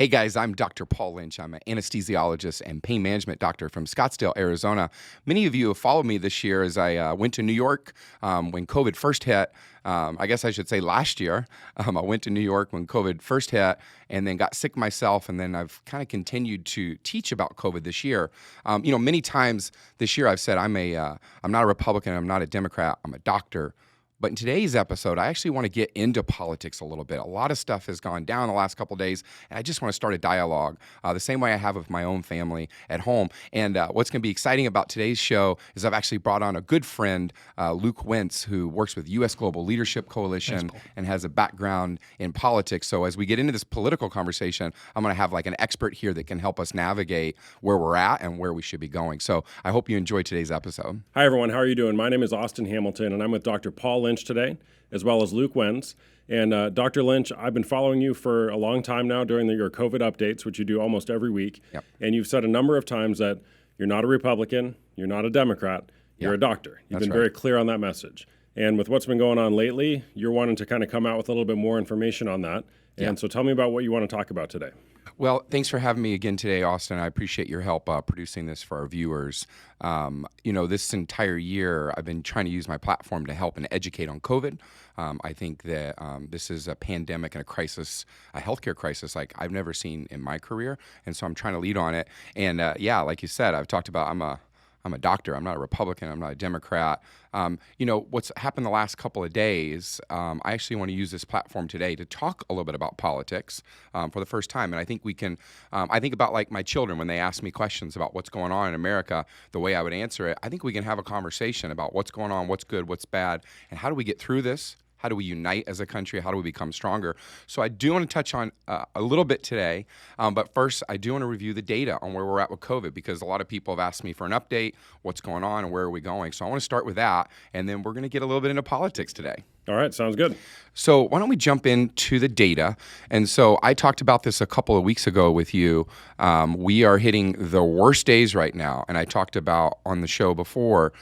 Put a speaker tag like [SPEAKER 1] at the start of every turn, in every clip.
[SPEAKER 1] Hey guys, I'm Dr. Paul Lynch. I'm an anesthesiologist and pain management doctor from Scottsdale, Arizona. Many of you have followed me this year as I went to New York when COVID first hit. I guess I should say last year. I went to New York when COVID first hit and then got sick myself. And then I've kind of continued to teach about COVID this year. Many times this year I've said I'm not a Republican, I'm not a Democrat, I'm a doctor. But in today's episode, I actually want to get into politics a little bit. A lot of stuff has gone down the last couple of days, and I just want to start a dialogue the same way I have with my own family at home. And what's going to be exciting about today's show is I've actually brought on a good friend, Luke Wentz, who works with U.S. Global Leadership Coalition and has a background in politics. So as we get into this political conversation, I'm going to have like an expert here that can help us navigate where we're at and where we should be going. So I hope you enjoy today's episode.
[SPEAKER 2] Hi, everyone. How are you doing? My name is Austin Hamilton, and I'm with Dr. Paul Lynch today, as well as Luke Wentz. And Dr. Lynch, I've been following you for a long time now during your COVID updates, which you do almost every week.
[SPEAKER 1] Yep.
[SPEAKER 2] And you've said a number of times that you're not a Republican, you're not a Democrat, you're a doctor. You've been very clear on that message. And with what's been going on lately, you're wanting to kind of come out with a little bit more information on that. And so tell me about what you want to talk about today.
[SPEAKER 1] Well, thanks for having me again today, Austin. I appreciate your help producing this for our viewers. This entire year, I've been trying to use my platform to help and educate on COVID. I think that this is a pandemic and a crisis, a healthcare crisis like I've never seen in my career. And so I'm trying to lead on it. And like you said, I've talked about I'm a doctor. I'm not a Republican. I'm not a Democrat. What's happened the last couple of days, I actually want to use this platform today to talk a little bit about politics for the first time. And I think we can, I think about like my children when they ask me questions about what's going on in America, the way I would answer it. I think we can have a conversation about what's going on, what's good, what's bad, and how do we get through this? How do we unite as a country? How do we become stronger? So I do want to touch on a little bit today, but first I do want to review the data on where we're at with COVID because a lot of people have asked me for an update, what's going on and where are we going? So I want to start with that, and then we're going to get a little bit into politics today.
[SPEAKER 2] All right, sounds good.
[SPEAKER 1] So why don't we jump into the data? And so I talked about this a couple of weeks ago with you. We are hitting the worst days right now, and I talked about on the show before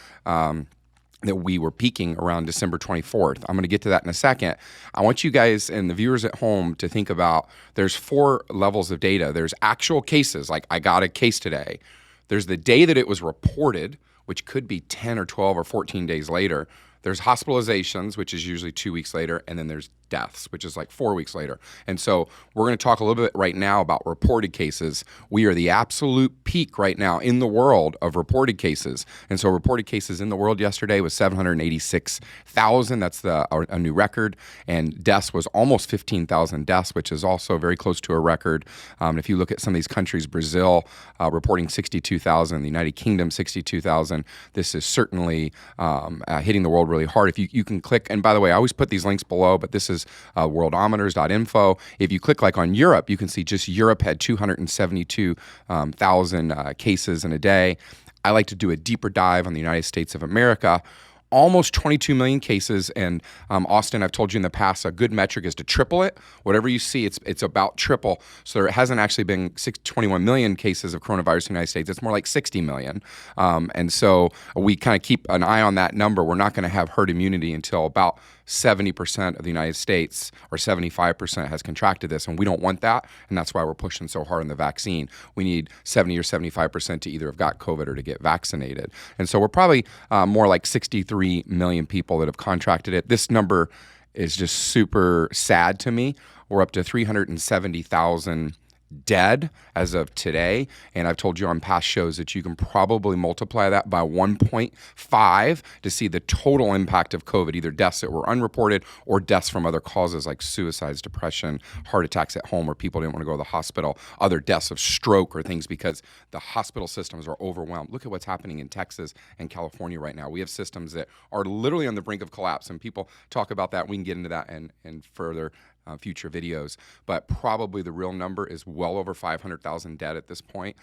[SPEAKER 1] that we were peaking around December 24th. I'm going to get to that in a second. I want you guys and the viewers at home to think about there's 4 levels of data. There's actual cases, like I got a case today. There's the day that it was reported, which could be 10 or 12 or 14 days later. There's hospitalizations, which is usually 2 weeks later, and then there's deaths, which is like 4 weeks later. And so we're going to talk a little bit right now about reported cases. We are the absolute peak right now in the world of reported cases. And so reported cases in the world yesterday was 786,000. That's a new record. And deaths was almost 15,000 deaths, which is also very close to a record. If you look at some of these countries, Brazil reporting 62,000, the United Kingdom 62,000. This is certainly hitting the world really hard. If you can click, and by the way, I always put these links below, but this is worldometers.info. If you click like on Europe, you can see just Europe had 272,000 cases in a day. I like to do a deeper dive on the United States of America. Almost 22 million cases, and Austin, I've told you in the past, a good metric is to triple it. Whatever you see, it's about triple. So there hasn't actually been 21 million cases of coronavirus in the United States. It's more like 60 million. And so we kind of keep an eye on that number. We're not going to have herd immunity until about 70% of the United States or 75% has contracted this, and we don't want that, and that's why we're pushing so hard on the vaccine. We need 70 or 75% to either have got COVID or to get vaccinated. And so we're probably more like 63 million people that have contracted it. This number is just super sad to me. We're up to 370,000 dead as of today, and I've told you on past shows that you can probably multiply that by 1.5 to see the total impact of COVID, either deaths that were unreported or deaths from other causes like suicides, depression, heart attacks at home where people didn't want to go to the hospital, other deaths of stroke or things because the hospital systems are overwhelmed. Look at what's happening in Texas and California right now. We have systems that are literally on the brink of collapse, and people talk about that. We can get into that and further future videos, but probably the real number is well over 500,000 dead at this point,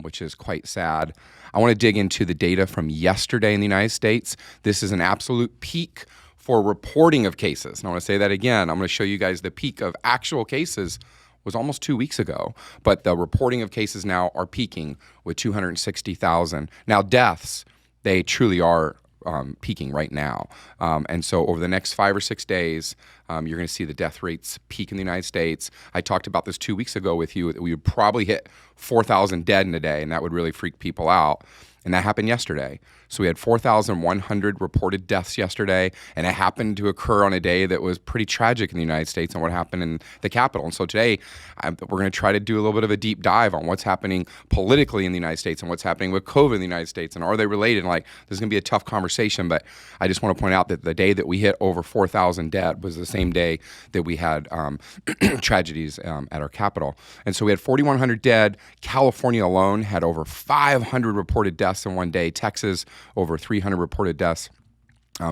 [SPEAKER 1] which is quite sad. I want to dig into the data from yesterday in the United States. This is an absolute peak for reporting of cases. And I want to say that again. I'm going to show you guys the peak of actual cases was almost 2 weeks ago, but the reporting of cases now are peaking with 260,000. Now deaths, they truly are peaking right now. And so over the next 5 or 6 days, You're going to see the death rates peak in the United States. I talked about this 2 weeks ago with you, that we would probably hit 4,000 dead in a day, and that would really freak people out. And that happened yesterday. So we had 4,100 reported deaths yesterday, and it happened to occur on a day that was pretty tragic in the United States and what happened in the Capitol. And so today, we're going to try to do a little bit of a deep dive on what's happening politically in the United States and what's happening with COVID in the United States, and are they related? And like, this is going to be a tough conversation, but I just want to point out that the day that we hit over 4,000 dead was the same day that we had tragedies at our Capitol. And so we had 4,100 dead. California alone had over 500 reported deaths in one day. Texas, over 300 reported deaths.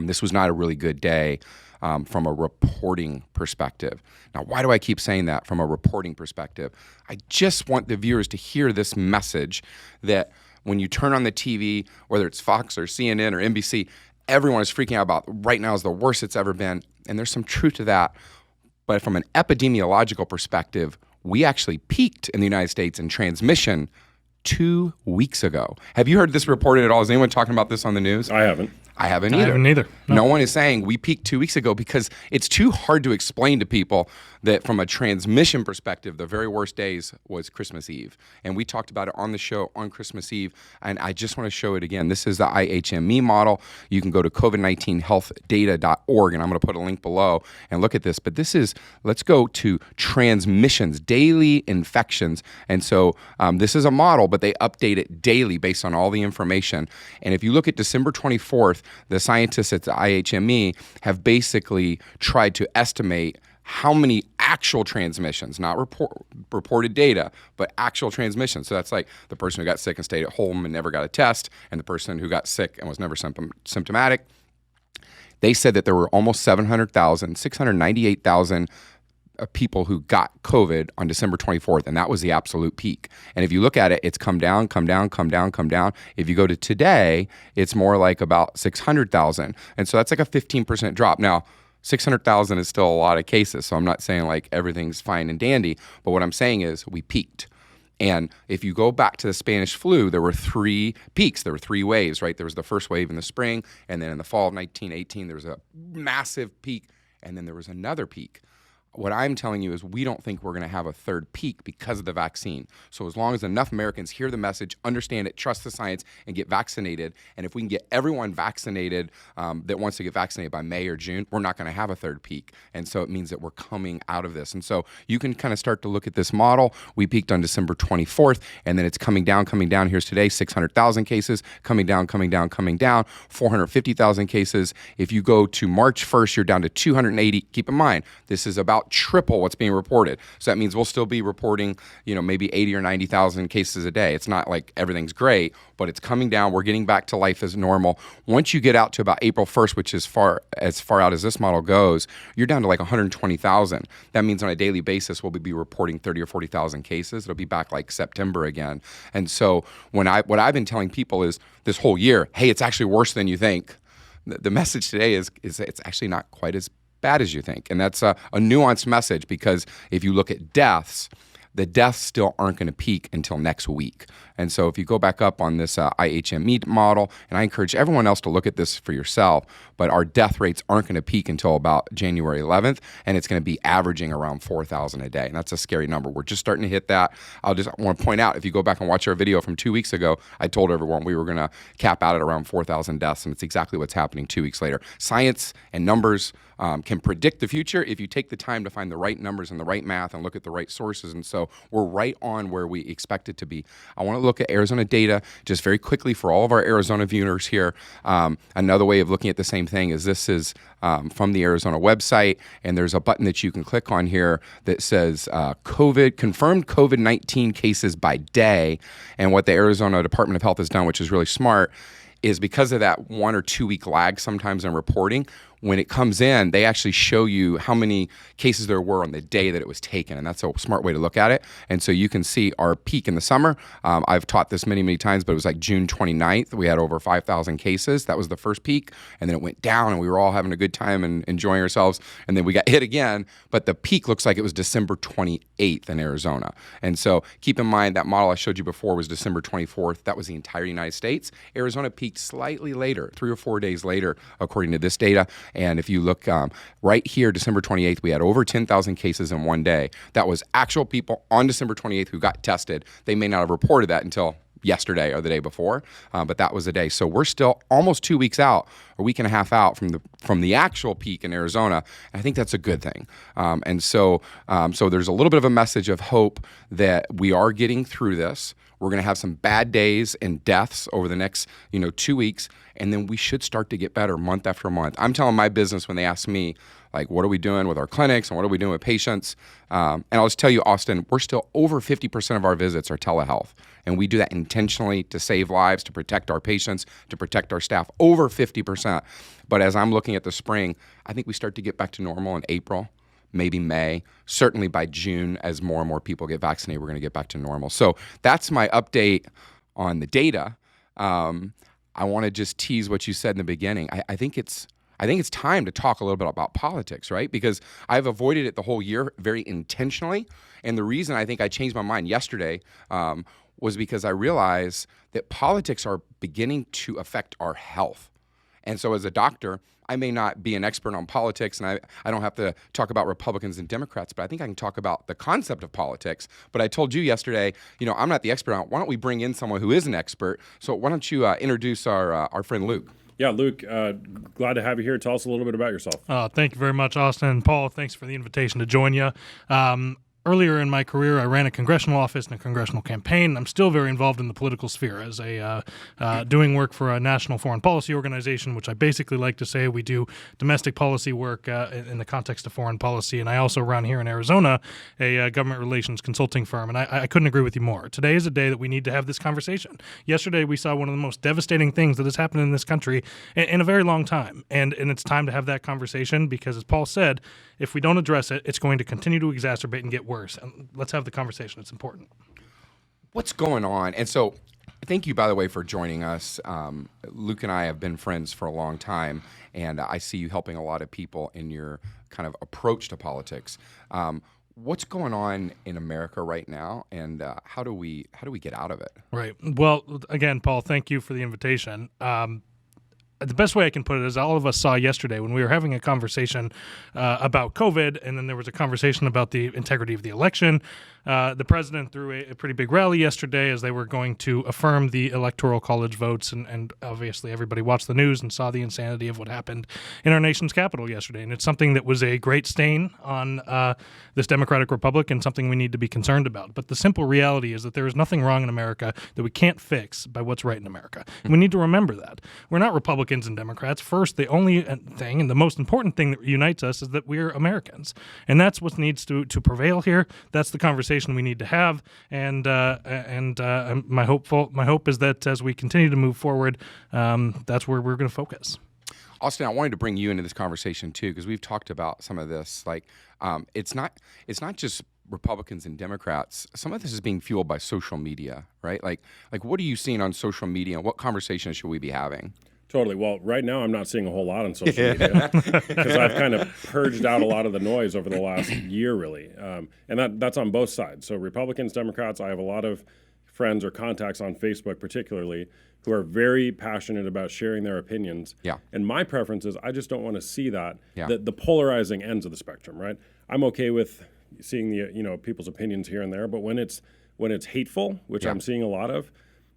[SPEAKER 1] This was not a really good day from a reporting perspective. Now, why do I keep saying that from a reporting perspective? I just want the viewers to hear this message that when you turn on the TV, whether it's Fox or CNN or NBC, everyone is freaking out about right now is the worst it's ever been. And there's some truth to that. But from an epidemiological perspective, we actually peaked in the United States in transmission 2 weeks ago. Have you heard this reported at all? Is anyone talking about this on the news?
[SPEAKER 2] I haven't.
[SPEAKER 1] I haven't either. No one is saying we peaked 2 weeks ago, because it's too hard to explain to people that from a transmission perspective, the very worst days was Christmas Eve. And we talked about it on the show on Christmas Eve. And I just want to show it again. This is the IHME model. You can go to COVID-19healthdata.org, and I'm going to put a link below and look at this. But this is, let's go to transmissions, daily infections. And so this is a model, but they update it daily based on all the information. And if you look at December 24th, the scientists at the IHME have basically tried to estimate how many actual transmissions, not reported data, but actual transmissions. So that's like the person who got sick and stayed at home and never got a test, and the person who got sick and was never symptomatic. They said that there were almost 698,000 people who got COVID on December 24th, and that was the absolute peak. And if you look at it, it's come down, come down, come down, come down. If you go to today, it's more like about 600,000. And so that's like a 15% drop. Now, 600,000 is still a lot of cases, so I'm not saying like everything's fine and dandy, but what I'm saying is we peaked. And if you go back to the Spanish flu, there were 3 peaks. There were 3 waves, right? There was the first wave in the spring, and then in the fall of 1918, there was a massive peak, and then there was another peak. What I'm telling you is we don't think we're going to have a third peak because of the vaccine. So as long as enough Americans hear the message, understand it, trust the science, and get vaccinated, and if we can get everyone vaccinated that wants to get vaccinated by May or June, we're not going to have a third peak. And so it means that we're coming out of this. And so you can kind of start to look at this model. We peaked on December 24th, and then it's coming down. Here's today, 600,000 cases, coming down, 450,000 cases. If you go to March 1st, you're down to 280. Keep in mind, this is about triple what's being reported. So that means we'll still be reporting, maybe 80 or 90,000 cases a day. It's not like everything's great, but it's coming down. We're getting back to life as normal. Once you get out to about April 1st, which is as far out as this model goes, you're down to like 120,000. That means on a daily basis, we'll be reporting 30 or 40,000 cases. It'll be back like September again. And so what I've been telling people is this whole year, hey, it's actually worse than you think. The message today is it's actually not quite as bad as you think. And that's a nuanced message, because if you look at deaths, the deaths still aren't going to peak until next week. And so if you go back up on this IHME model, and I encourage everyone else to look at this for yourself, but our death rates aren't going to peak until about January 11th, and it's going to be averaging around 4,000 a day. And that's a scary number. We're just starting to hit that. I want to point out, if you go back and watch our video from 2 weeks ago, I told everyone we were going to cap out at around 4,000 deaths, and it's exactly what's happening 2 weeks later. Science and numbers can predict the future if you take the time to find the right numbers and the right math and look at the right sources. And so we're right on where we expect it to be. I want to look at Arizona data just very quickly for all of our Arizona viewers here. Another way of looking at the same thing is this is from the Arizona website, and there's a button that you can click on here that says confirmed COVID-19 cases by day. And what the Arizona Department of Health has done, which is really smart, is because of that 1 or 2 week lag sometimes in reporting, when it comes in, they actually show you how many cases there were on the day that it was taken. And that's a smart way to look at it. And so you can see our peak in the summer. I've taught this many, many times, but it was like June 29th. We had over 5,000 cases. That was the first peak. And then it went down, and we were all having a good time and enjoying ourselves. And then we got hit again. But the peak looks like it was December 28th in Arizona. And so keep in mind that model I showed you before was December 24th. That was the entire United States. Arizona peaked slightly later, 3 or 4 days later, according to this data. And if you look right here, December 28th, we had over 10,000 cases in one day. That was actual people on December 28th who got tested. They may not have reported that until yesterday or the day before, but that was the day. So we're still almost 2 weeks out, a week and a half out from the actual peak in Arizona. And I think that's a good thing. So there's a little bit of a message of hope that we are getting through this. We're going to have some bad days and deaths over the next 2 weeks, and then we should start to get better month after month. I'm telling my business when they ask me, like, what are we doing with our clinics and what are we doing with patients? And I'll just tell you, Austin, we're still over 50% of our visits are telehealth. And we do that intentionally to save lives, to protect our patients, to protect our staff, over 50%. But as I'm looking at the spring, I think we start to get back to normal in April, maybe May. Certainly by June, as more and more people get vaccinated, we're going to get back to normal. So that's my update on the data. I want to just tease what you said in the beginning. I think it's time to talk a little bit about politics, right? Because I've avoided it the whole year very intentionally. And the reason I think I changed my mind yesterday was because I realized that politics are beginning to affect our health. And so as a doctor, I may not be an expert on politics, and I don't have to talk about Republicans and Democrats, but I think I can talk about the concept of politics. But I told you yesterday, I'm not the expert on it. Why don't we bring in someone who is an expert? So why don't you introduce our friend Luke?
[SPEAKER 2] Yeah, Luke, glad to have you here. Tell us a little bit about yourself.
[SPEAKER 3] Thank you very much, Austin. And Paul, thanks for the invitation to join you. Earlier in my career, I ran a congressional office and a congressional campaign. I'm still very involved in the political sphere as doing work for a national foreign policy organization, which I basically like to say we do domestic policy work in the context of foreign policy. And I also run here in Arizona a government relations consulting firm. And I couldn't agree with you more. Today is a day that we need to have this conversation. Yesterday, we saw one of the most devastating things that has happened in this country in a very long time. And it's time to have that conversation because, as Paul said, if we don't address it, it's going to continue to exacerbate and get worse. And let's have the conversation. It's important.
[SPEAKER 1] What's going on? And so thank you, by the way, for joining us. Luke and I have been friends for a long time, and I see you helping a lot of people in your kind of approach to politics. What's going on in America right now, and how do we get out of it?
[SPEAKER 3] Right. Well, again, Paul, thank you for the invitation. The best way I can put it is all of us saw yesterday when we were having a conversation about COVID, and then there was a conversation about the integrity of the election. The president threw a pretty big rally yesterday as they were going to affirm the electoral college votes, and obviously everybody watched the news and saw the insanity of what happened in our nation's capital yesterday. And it's something that was a great stain on this democratic republic and something we need to be concerned about. But the simple reality is that there is nothing wrong in America that we can't fix by what's right in America. And we need to remember that. We're not Republicans and Democrats. First, the only thing and the most important thing that unites us is that we're Americans. And that's what needs to prevail here. That's the conversation we need to have. And my hope is that as we continue to move forward, that's where we're going to focus.
[SPEAKER 1] Austin, I wanted to bring you into this conversation too, because we've talked about some of this. Like, it's not just Republicans and Democrats. Some of this is being fueled by social media, right? Like what are you seeing on social media, and what conversations should we be having?
[SPEAKER 2] Totally. Well, right now I'm not seeing a whole lot on social media because I've kind of purged out a lot of the noise over the last year, really. And that's on both sides. So Republicans, Democrats, I have a lot of friends or contacts on Facebook particularly who are very passionate about sharing their opinions.
[SPEAKER 1] Yeah.
[SPEAKER 2] And my preference is I just don't want to see that,
[SPEAKER 1] Yeah.
[SPEAKER 2] the polarizing ends of the spectrum, right? I'm okay with seeing the people's opinions here and there, but when it's hateful, which
[SPEAKER 1] Yeah.
[SPEAKER 2] I'm seeing a lot of,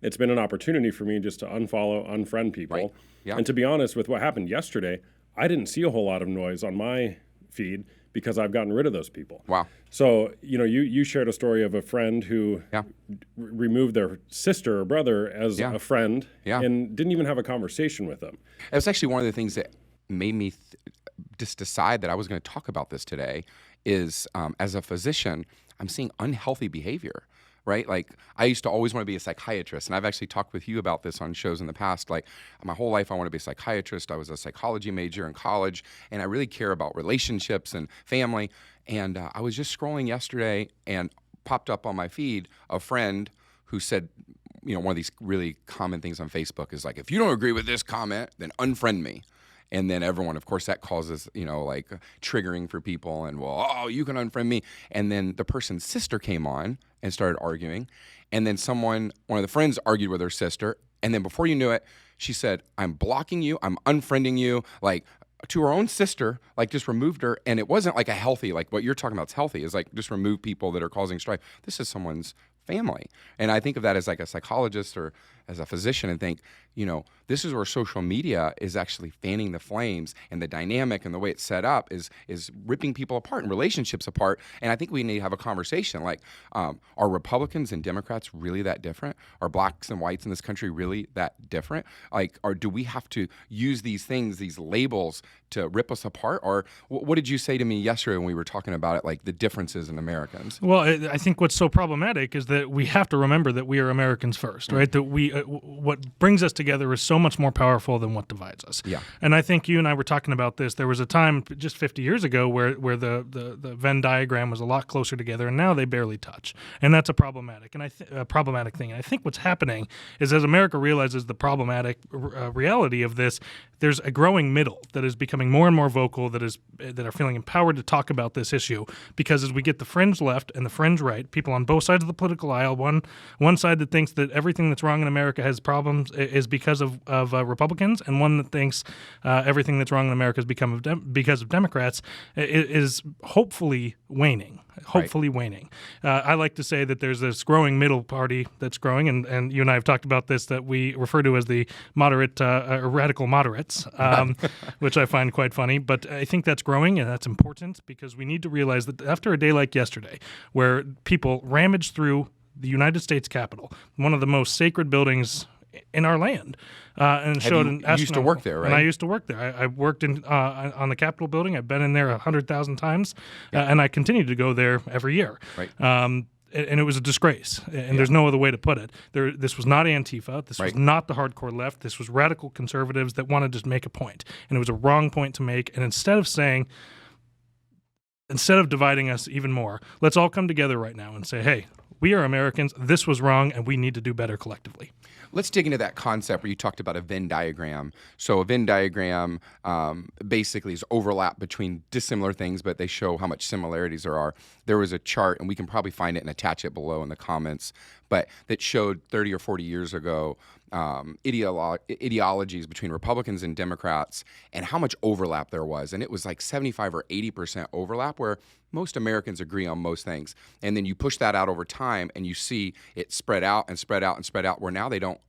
[SPEAKER 2] it's been an opportunity for me just to unfollow, unfriend people.
[SPEAKER 1] Right. Yeah.
[SPEAKER 2] And to be honest, with what happened yesterday, I didn't see a whole lot of noise on my feed because I've gotten rid of those people.
[SPEAKER 1] Wow.
[SPEAKER 2] So, you shared a story of a friend who
[SPEAKER 1] Yeah.
[SPEAKER 2] removed their sister or brother as
[SPEAKER 1] Yeah.
[SPEAKER 2] a friend
[SPEAKER 1] Yeah.
[SPEAKER 2] and didn't even have a conversation with them.
[SPEAKER 1] It was actually one of the things that made me just decide that I was going to talk about this today is as a physician, I'm seeing unhealthy behavior. Right? Like, I used to always want to be a psychiatrist, and I've actually talked with you about this on shows in the past. Like, my whole life I want to be a psychiatrist. I was a psychology major in college, and I really care about relationships and family. And I was just scrolling yesterday and popped up on my feed a friend who said, one of these really common things on Facebook is like, if you don't agree with this comment, then unfriend me. And then everyone, of course, that causes, triggering for people and, you can unfriend me. And then the person's sister came on and started arguing. And then one of the friends argued with her sister. And then before you knew it, she said, I'm blocking you. I'm unfriending you. Like, to her own sister, like just removed her, and it wasn't like a healthy, like what you're talking about is healthy, is like just remove people that are causing strife. This is someone's family. And I think of that as like a psychologist or as a physician and think, this is where social media is actually fanning the flames, and the dynamic and the way it's set up is ripping people apart and relationships apart. And I think we need to have a conversation like, are Republicans and Democrats really that different? Are blacks and whites in this country really that different? Like, or do we have to use these things, these labels, to rip us apart? Or what did you say to me yesterday when we were talking about it, like the differences in Americans?
[SPEAKER 3] Well, I think what's so problematic is that we have to remember that we are Americans first, right? That we what brings us together is so much more powerful than what divides us.
[SPEAKER 1] Yeah.
[SPEAKER 3] And I think you and I were talking about this. There was a time just 50 years ago where the Venn diagram was a lot closer together, and now they barely touch. And that's a problematic thing. And I think what's happening is as America realizes the problematic reality of this, there's a growing middle that is becoming more and more vocal, that are feeling empowered to talk about this issue. Because as we get the fringe left and the fringe right, people on both sides of the political aisle, one side that thinks that everything that's wrong in America has problems is because of Republicans, and one that thinks everything that's wrong in America is because of Democrats, is hopefully waning. Waning. I like to say that there's this growing middle party that's growing, and you and I have talked about this, that we refer to as the moderate, radical moderates, which I find quite funny. But I think that's growing, and that's important, because we need to realize that after a day like yesterday, where people ramaged through the United States Capitol, one of the most sacred buildings in our land, and showed an
[SPEAKER 1] you used to work there, right?
[SPEAKER 3] And I used to work there. I worked on the Capitol building. I've been in there 100,000 times, and I continue to go there every year.
[SPEAKER 1] Right.
[SPEAKER 3] And it was a disgrace, and there's no other way to put it. This was not Antifa. This was not the hardcore left. This was radical conservatives that wanted to make a point, and it was a wrong point to make. And instead of dividing us even more, let's all come together right now and say, hey, we are Americans. This was wrong, and we need to do better collectively.
[SPEAKER 1] Let's dig into that concept where you talked about a Venn diagram. So a Venn diagram basically is overlap between dissimilar things, but they show how much similarities there are. There was a chart, and we can probably find it and attach it below in the comments, but that showed 30 or 40 years ago ideologies between Republicans and Democrats and how much overlap there was. And it was like 75 or 80% overlap, where most Americans agree on most things. And then you push that out over time, and you see it spread out and spread out and spread out, where now they don't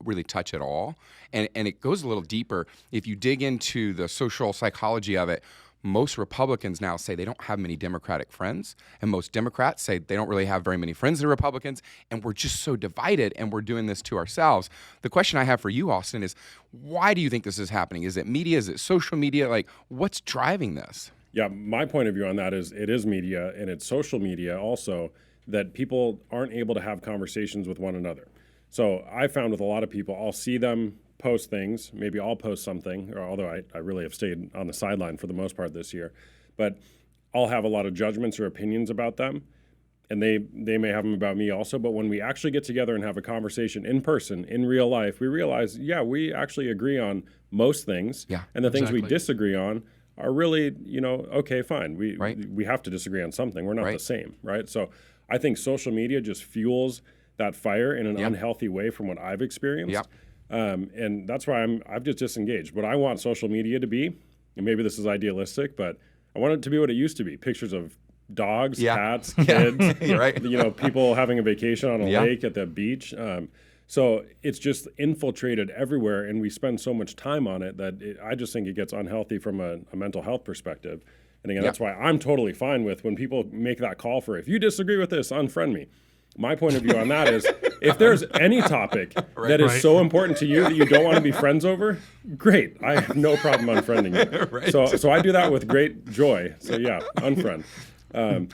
[SPEAKER 1] really touch at all. And it goes a little deeper. If you dig into the social psychology of it, most Republicans now say they don't have many Democratic friends, and most Democrats say they don't really have very many friends that are Republicans, and we're just so divided, and we're doing this to ourselves. The question I have for you, Austin, is why do you think this is happening? Is it media? Is it social media? Like, what's driving this?
[SPEAKER 2] Yeah, my point of view on that is it is media, and it's social media also, that people aren't able to have conversations with one another. So I found with a lot of people, I'll see them post things, maybe I'll post something, although I really have stayed on the sideline for the most part this year, but I'll have a lot of judgments or opinions about them, and they may have them about me also. But when we actually get together and have a conversation in person, in real life, we realize, we actually agree on most things, and the things we disagree on are really, okay, fine. We have to disagree on something. We're not the same, right? So I think social media just fuels that fire in an unhealthy way from what I've experienced. And that's why I've just disengaged. What I want social media to be, and maybe this is idealistic, but I want it to be what it used to be. Pictures of dogs, cats, kids, people having a vacation on a lake at the beach. So it's just infiltrated everywhere, and we spend so much time on it that I just think it gets unhealthy from a mental health perspective. And again, that's why I'm totally fine with when people make that call for, if you disagree with this, unfriend me. My point of view on that is, if there's any topic that is so important to you that you don't want to be friends over, great. I have no problem unfriending you. So I do that with great joy. So unfriend.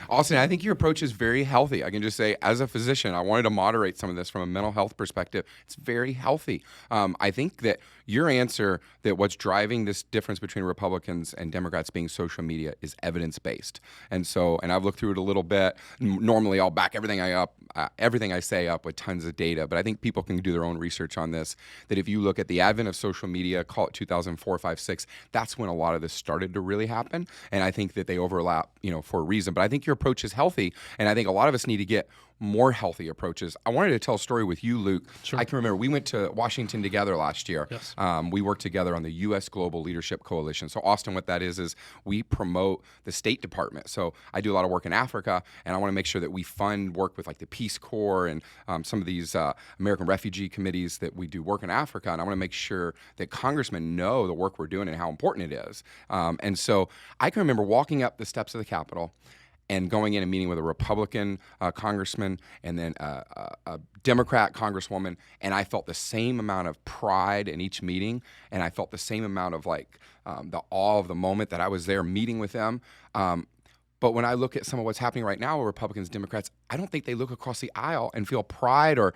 [SPEAKER 1] Austin, I think your approach is very healthy. I can just say, as a physician, I wanted to moderate some of this from a mental health perspective. It's very healthy. I think that your answer, that what's driving this difference between Republicans and Democrats being social media, is evidence-based. And I've looked through it a little bit. Normally, I'll back everything I say up with tons of data, but I think people can do their own research on this, that if you look at the advent of social media, call it 2004, 5, 6, that's when a lot of this started to really happen. And I think that they overlap, for a reason. But I think your approach is healthy, and I think a lot of us need to get more healthy approaches. I wanted to tell a story with you, Luke.
[SPEAKER 3] Sure.
[SPEAKER 1] I can remember we went to Washington together last year.
[SPEAKER 3] Yes.
[SPEAKER 1] We worked together on the U.S. Global Leadership Coalition. So Austin, what that is we promote the State Department. So I do a lot of work in Africa, and I want to make sure that we fund work with like the Peace Corps and some of these American refugee committees that we do work in Africa. And I want to make sure that congressmen know the work we're doing and how important it is. And so I can remember walking up the steps of the Capitol and going in and meeting with a Republican congressman and then a Democrat congresswoman, and I felt the same amount of pride in each meeting, and I felt the same amount of like the awe of the moment that I was there meeting with them. But when I look at some of what's happening right now with Republicans, Democrats, I don't think they look across the aisle and feel pride or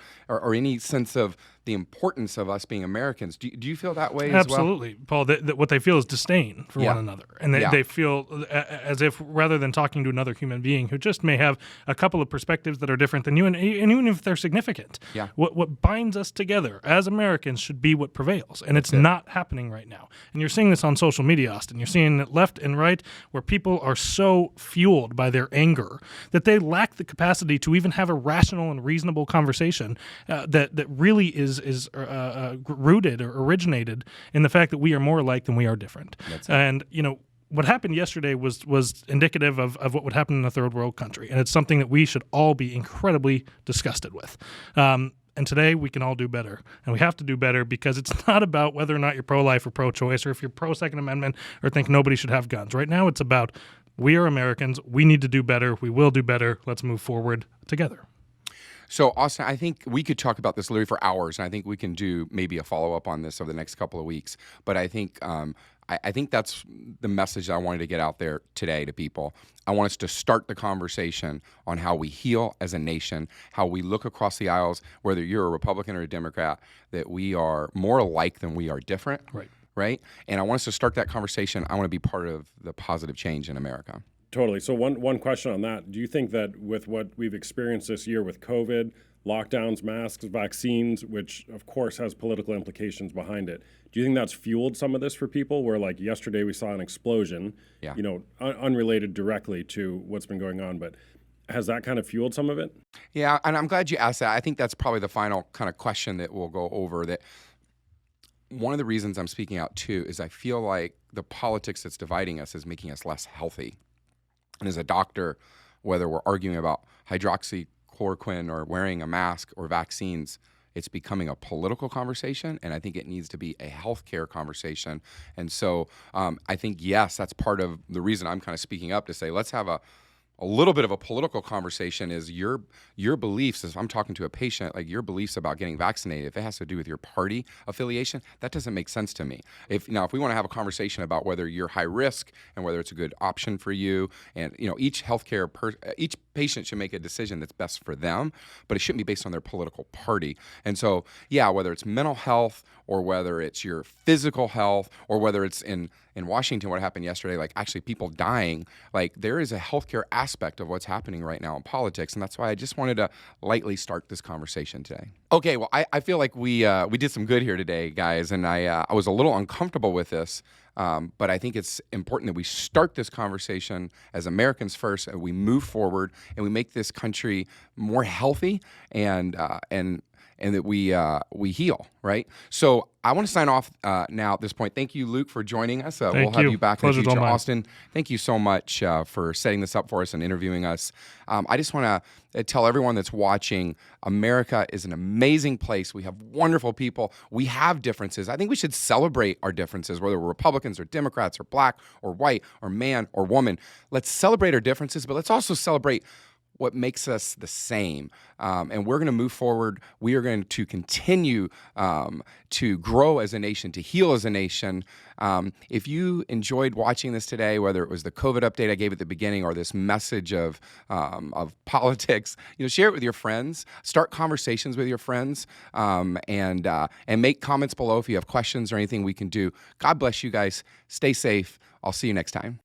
[SPEAKER 1] any sense of the importance of us being Americans. Do you feel that way as well?
[SPEAKER 3] Absolutely, Paul. What they feel is disdain for one another. And they feel as if rather than talking to another human being who just may have a couple of perspectives that are different than you, and even if they're significant, what binds us together as Americans should be what prevails. And it's not happening right now. And you're seeing this on social media, Austin. You're seeing it left and right where people are so fueled by their anger that they lack the capacity to even have a rational and reasonable conversation that really is rooted or originated in the fact that we are more alike than we are different. And what happened yesterday was indicative of what would happen in a third world country, and it's something that we should all be incredibly disgusted with. And today we can all do better, and we have to do better because it's not about whether or not you're pro-life or pro-choice, or if you're pro-Second Amendment or think nobody should have guns. Right now, it's about we are Americans. We need to do better. We will do better. Let's move forward together.
[SPEAKER 1] So, Austin, I think we could talk about this literally for hours, and I think we can do maybe a follow-up on this over the next couple of weeks. But I think I think that's the message that I wanted to get out there today to people. I want us to start the conversation on how we heal as a nation, how we look across the aisles, whether you're a Republican or a Democrat, that we are more alike than we are different. Right? And I want us to start that conversation. I want to be part of the positive change in America.
[SPEAKER 2] Totally. So one question on that. Do you think that with what we've experienced this year with COVID, lockdowns, masks, vaccines, which of course has political implications behind it, do you think that's fueled some of this for people where like yesterday we saw an explosion, unrelated directly to what's been going on, but has that kind of fueled some of it?
[SPEAKER 1] Yeah, and I'm glad you asked that. I think that's probably the final kind of question that we'll go over. That one of the reasons I'm speaking out too is I feel like the politics that's dividing us is making us less healthy. And as a doctor, whether we're arguing about hydroxychloroquine or wearing a mask or vaccines, it's becoming a political conversation, and I think it needs to be a healthcare conversation. And so I think, yes, that's part of the reason I'm kind of speaking up to say let's have a little bit of a political conversation is your beliefs, if I'm talking to a patient, like your beliefs about getting vaccinated, if it has to do with your party affiliation, that doesn't make sense to me. If we want to have a conversation about whether you're high risk and whether it's a good option for you, and each each patient should make a decision that's best for them, but it shouldn't be based on their political party. And so, whether it's mental health or whether it's your physical health or whether it's in Washington, what happened yesterday, like actually people dying, like there is a healthcare aspect of what's happening right now in politics. And that's why I just wanted to lightly start this conversation today. Okay, well, I feel like we did some good here today, guys. And I was a little uncomfortable with this. But I think it's important that we start this conversation as Americans first, and we move forward and we make this country more healthy and that we heal, right? So I want to sign off now at this point. Thank you, Luke, for joining us. We'll have you back in the future. Austin, thank you so much for setting this up for us and interviewing us. I just want to tell everyone that's watching, America is an amazing place. We have wonderful people. We have differences. I think we should celebrate our differences, whether we're Republicans or Democrats or black or white or man or woman. Let's celebrate our differences, but let's also celebrate what makes us the same. And we're going to move forward. We are going to continue to grow as a nation, to heal as a nation. If you enjoyed watching this today, whether it was the COVID update I gave at the beginning or this message of politics, share it with your friends. Start conversations with your friends, and make comments below if you have questions or anything we can do. God bless you guys. Stay safe. I'll see you next time.